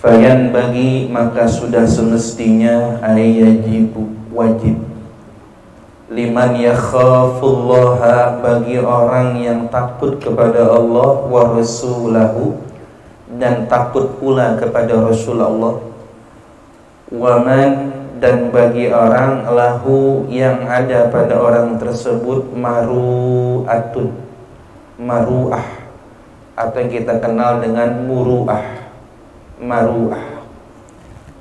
Fayan bagi maka sudah semestinya ayajibu wajib liman yakhafullaha bagi orang yang takut kepada Allah wa rasulahu dan takut pula kepada Rasulullah, waman dan bagi orang lahu yang ada pada orang tersebut maru'atun, maru'ah atau yang kita kenal dengan muru'ah. Maru'ah,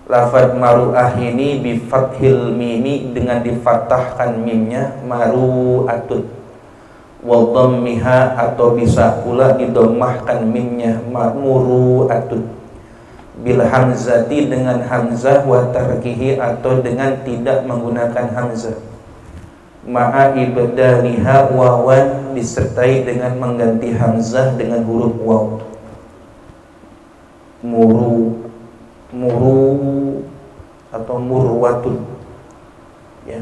lafaz maru'ah ini bifathil mimi dengan difathahkan mimnya, maru'atun, wa dhammiha atau bisa pula didommahkan mimnya, muru'atun, bil hamzati dengan hamzah, wa tarkihi atau dengan tidak menggunakan hamzah, ma'a ibdaliha wawan disertai dengan mengganti hamzah dengan huruf waw. Muru atau murwatun, ya,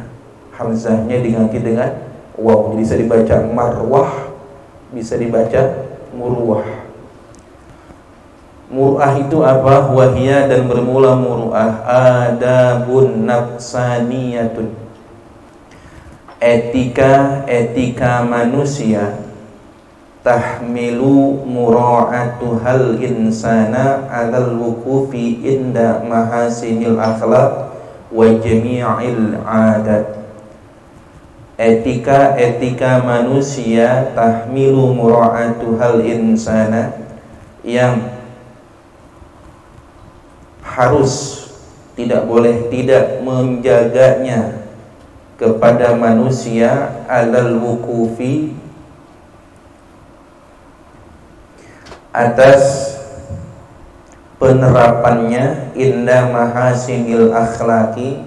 hamzahnya diganti dengan waw, jadi bisa dibaca marwah, bisa dibaca murwah. Mur'ah itu apa? Wahia dan bermula mur'ah adabun nafsaniyatun, etika manusia, tahmilu mura'atuhal insana alal wukufi inda mahasinil akhlaq wa jami'il adat. Etika manusia, tahmilu mura'atuhal insana, yang harus tidak boleh tidak menjaganya kepada manusia alal wukufi atas penerapannya inda mahasinil akhlaki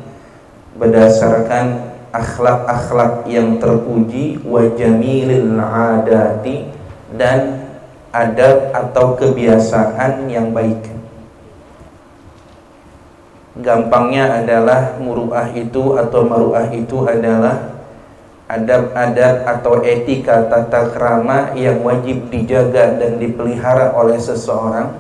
berdasarkan akhlak-akhlak yang terpuji, wa jamilil adati dan adab atau kebiasaan yang baik. Gampangnya adalah muru'ah itu atau maru'ah itu adalah adab-adab atau etika tata krama yang wajib dijaga dan dipelihara oleh seseorang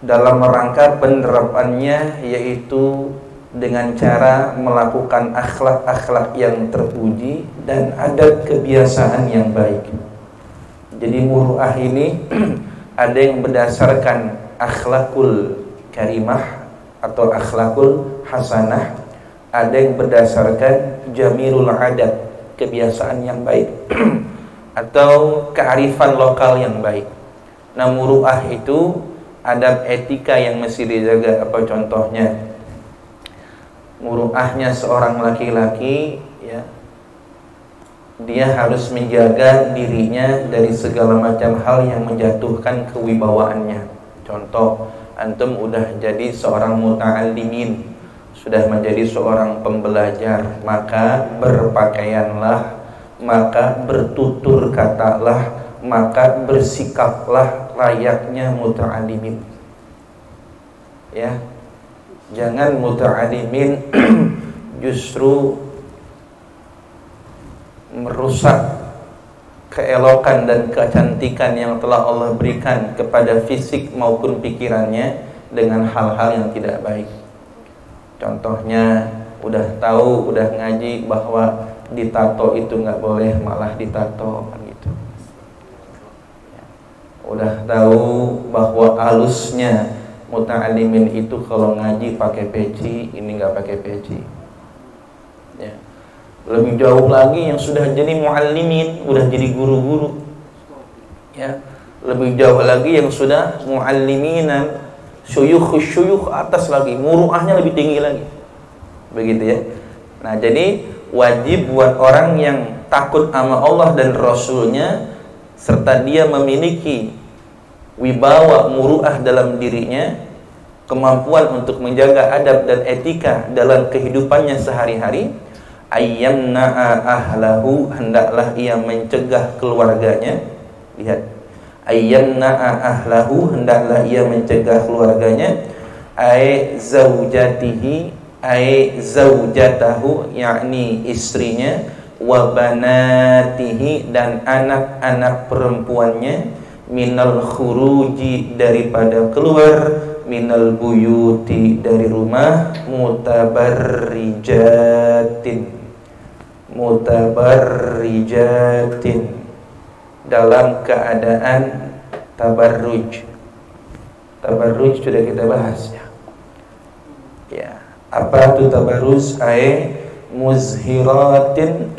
dalam rangka penerapannya, yaitu dengan cara melakukan akhlak-akhlak yang terpuji dan adab kebiasaan yang baik. Jadi muru'ah ini ada yang berdasarkan akhlakul karimah atau akhlakul hasanah, ada yang berdasarkan jamilul adat, kebiasaan yang baik atau kearifan lokal yang baik. Nah, muru'ah itu adab etika yang mesti dijaga. Apa contohnya? Muru'ahnya seorang laki-laki, ya, dia harus menjaga dirinya dari segala macam hal yang menjatuhkan kewibawaannya. Contoh, antum udah jadi seorang muta'allimin, sudah menjadi seorang pembelajar, maka berpakaianlah, maka bertutur katalah, maka bersikaplah layaknya muta'allimin. Ya, jangan muta'allimin justru merusak keelokan dan kecantikan yang telah Allah berikan kepada fisik maupun pikirannya dengan hal-hal yang tidak baik. Contohnya, udah tahu, udah ngaji bahwa ditato itu nggak boleh, malah ditato kan gitu. Udah tahu bahwa alusnya muta'allimin itu kalau ngaji pakai peci, ini nggak pakai peci. Ya. Lebih jauh lagi yang sudah jadi muallimin, udah jadi guru-guru. Ya. Lebih jauh lagi yang sudah mualliminan, syuyukh atas lagi, muru'ahnya lebih tinggi lagi. Begitu ya. Nah, jadi wajib buat orang yang takut sama Allah dan Rasulnya, serta dia memiliki wibawa muru'ah dalam dirinya, kemampuan untuk menjaga adab dan etika dalam kehidupannya sehari-hari, ayyamna'a ahlahu, hendaklah ia mencegah keluarganya. Lihat, ayyamna'a ahlahu, hendaklah ia mencegah keluarganya, ay zaujatihi, ay zaujatahu, yakni istrinya, wa banatihi, dan anak-anak perempuannya, minal khuruji, daripada keluar, minal buyuti, dari rumah, mutabarrijatin, dalam keadaan tabarruj. Tabarruj sudah kita bahas ya. Ya, apa itu tabarruj? Ay muzhiratin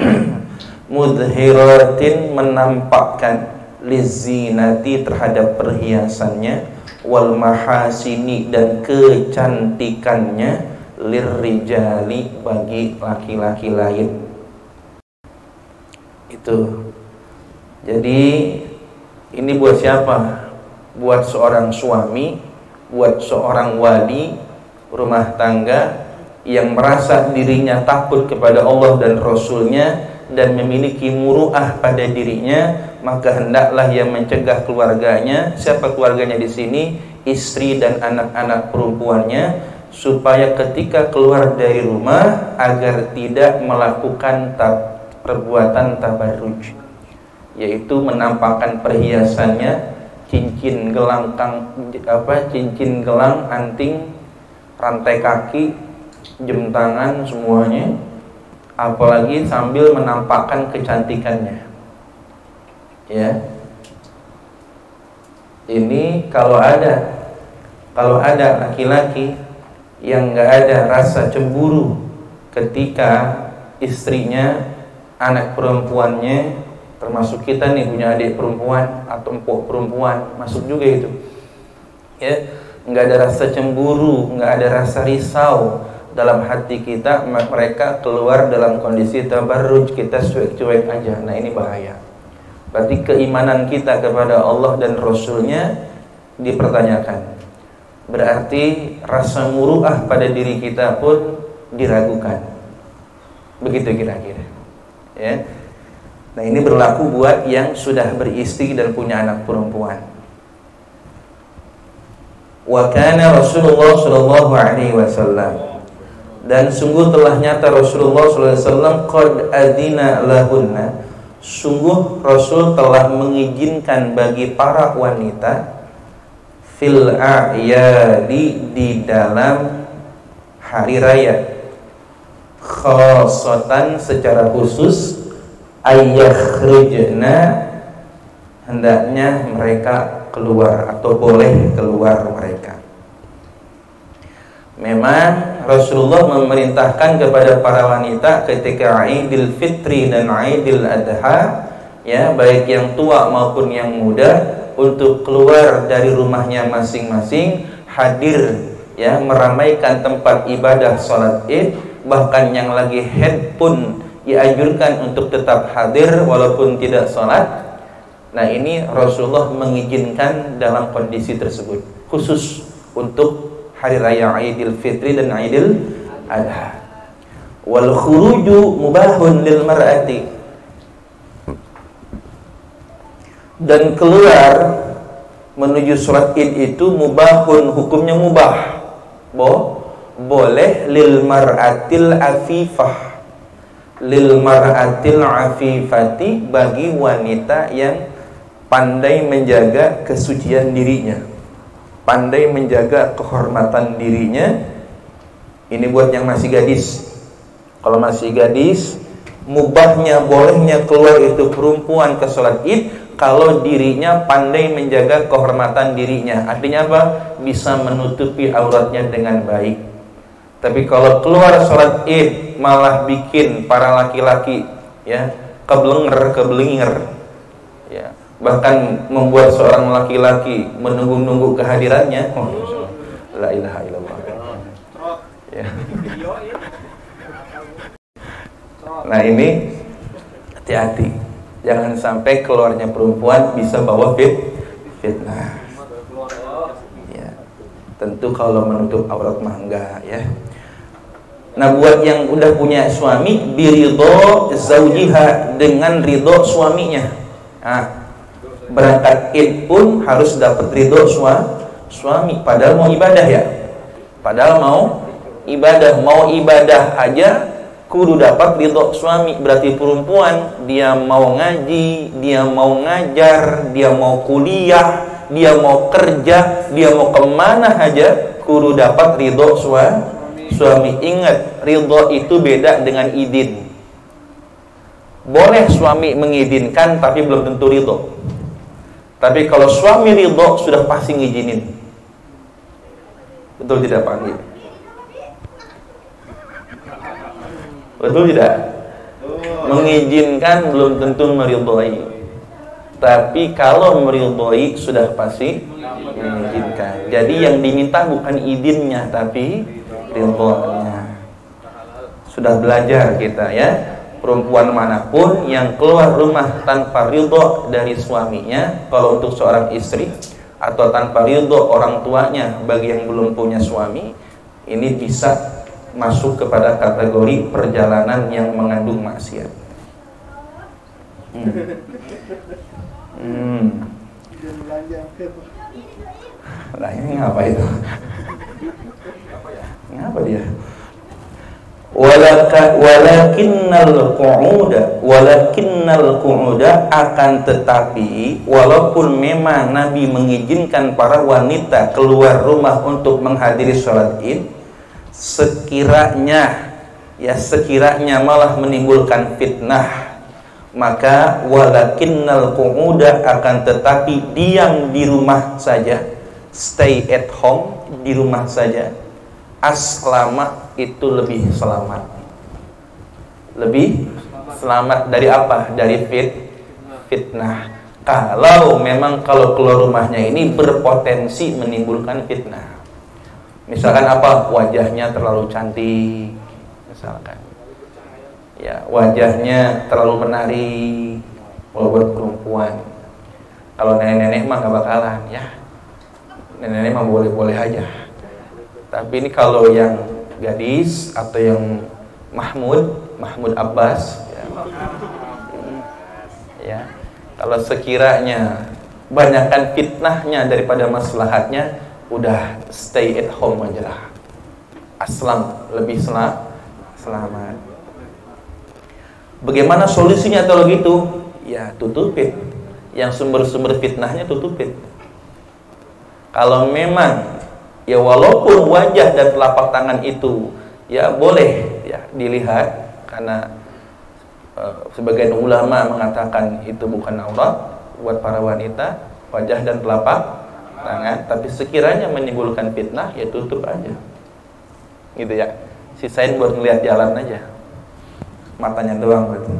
mudhiratin, menampakkan, lizinati, terhadap perhiasannya, wal mahasini, dan kecantikannya, lirrijali, bagi laki-laki lain. Itu. Jadi ini buat siapa? Buat seorang suami, buat seorang wali rumah tangga yang merasa dirinya takut kepada Allah dan Rasulnya dan memiliki muru'ah pada dirinya, maka hendaklah ia mencegah keluarganya. Siapa keluarganya di sini? Istri dan anak-anak perempuannya, supaya ketika keluar dari rumah agar tidak melakukan perbuatan tabarruj, yaitu menampakkan perhiasannya, cincin gelang, cincin gelang, anting, rantai kaki, jam tangan, semuanya, apalagi sambil menampakkan kecantikannya. Ya, ini kalau ada laki-laki yang nggak ada rasa cemburu ketika istrinya, anak perempuannya, termasuk kita nih punya adik perempuan atau empok perempuan, masuk juga itu. Ya, nggak ada rasa cemburu, nggak ada rasa risau dalam hati kita, mereka keluar dalam kondisi tabarruj, kita cuek-cuek aja. Nah, ini bahaya. Berarti keimanan kita kepada Allah dan Rasulnya dipertanyakan. Berarti rasa muru'ah pada diri kita pun diragukan. Begitu kira-kira. Ya. Nah, ini berlaku buat yang sudah beristri dan punya anak perempuan. Wa kana Rasulullah sallallahu alaihi wasallam, dan sungguh telah nyata Rasulullah sallallahu alaihi wasallam, qad adina lahunna, sungguh Rasul telah mengizinkan bagi para wanita, fil a'yadi, di dalam hari raya, khasatan, secara khusus, ayyakhrujna, hendaknya mereka keluar atau boleh keluar mereka. Memang Rasulullah memerintahkan kepada para wanita ketika Idul Fitri dan Idul Adha, ya, baik yang tua maupun yang muda, untuk keluar dari rumahnya masing-masing, hadir, ya, meramaikan tempat ibadah sholat Id. Bahkan yang lagi haid pun dianjurkan untuk tetap hadir walaupun tidak sholat. Nah, ini Rasulullah mengizinkan dalam kondisi tersebut, khusus untuk hari raya Idul Fitri dan Idul Adha. Wal khuruju mubahun lil mar'ati, dan keluar menuju sholat Id itu mubahun, hukumnya mubah, boleh, lil mar'atil afifah, lil mar'atil afifati, bagi wanita yang pandai menjaga kesucian dirinya, pandai menjaga kehormatan dirinya. Ini buat yang masih gadis. Kalau masih gadis, mubahnya, bolehnya keluar itu perempuan ke sholat Id kalau dirinya pandai menjaga kehormatan dirinya. Artinya apa? Bisa menutupi auratnya dengan baik. Tapi kalau keluar sholat Id malah bikin para laki-laki, ya, keblenger, ya, bahkan membuat seorang laki-laki menunggu-nunggu kehadirannya. La ilaha illallah. Ya. Nah, ini hati-hati, jangan sampai keluarnya perempuan bisa bawa fitnah. Ya. Tentu kalau menutup aurat mah enggak ya. Nah, buat yang udah punya suami, biridho zaujiha, dengan ridho suaminya. Nah, berangkat id pun harus dapat ridho suami, padahal mau ibadah ya. Padahal mau ibadah aja kudu dapat ridho suami. Berarti perempuan, dia mau ngaji, dia mau ngajar, dia mau kuliah, dia mau kerja, dia mau kemana aja kudu dapat ridho suami. Ingat, ridho itu beda dengan idin. Boleh suami mengizinkan tapi belum tentu ridho. Tapi kalau suami ridho sudah pasti ngizinin. Betul tidak Pak Andi? Betul tidak? Mengizinkan belum tentu meridhoi. Tapi kalau meridhoi sudah pasti mengizinkan. Jadi yang diminta bukan izinnya tapi ridhonya. Sudah belajar kita ya. Perempuan manapun yang keluar rumah tanpa ridho dari suaminya, kalau untuk seorang istri, atau tanpa ridho orang tuanya bagi yang belum punya suami, ini bisa masuk kepada kategori perjalanan yang mengandung maksiat. Ini ngapa itu? Ngapa dia? Walakinnal qu'uda, akan tetapi walaupun memang Nabi mengizinkan para wanita keluar rumah untuk menghadiri sholat id, sekiranya malah menimbulkan fitnah, maka walakinnal qu'uda, akan tetapi diam di rumah saja, stay at home, di rumah saja, aslama, itu lebih selamat. Lebih selamat dari apa? Dari fitnah. Kalau keluar rumahnya ini berpotensi menimbulkan fitnah. Misalkan apa? Wajahnya terlalu cantik, misalkan. Ya, wajahnya terlalu menarik. Kalau buat perempuan. Kalau nenek-nenek mah gak bakalan ya. Nenek-nenek mah boleh-boleh aja. Tapi ini kalau yang gadis atau yang Mahmud Abbas ya, kalau sekiranya banyakkan fitnahnya daripada maslahatnya, udah stay at home aja lah. Aslam, lebih selamat. Bagaimana solusinya kalau gitu? Ya tutupin. Yang sumber-sumber fitnahnya tutupin. Kalau memang ya walaupun wajah dan telapak tangan itu ya boleh ya dilihat, karena sebagian ulama mengatakan itu bukan aurat buat para wanita, wajah dan telapak tangan. Tapi sekiranya menimbulkan fitnah ya tutup aja gitu ya, sisain buat ngelihat jalan aja, matanya doang gitu.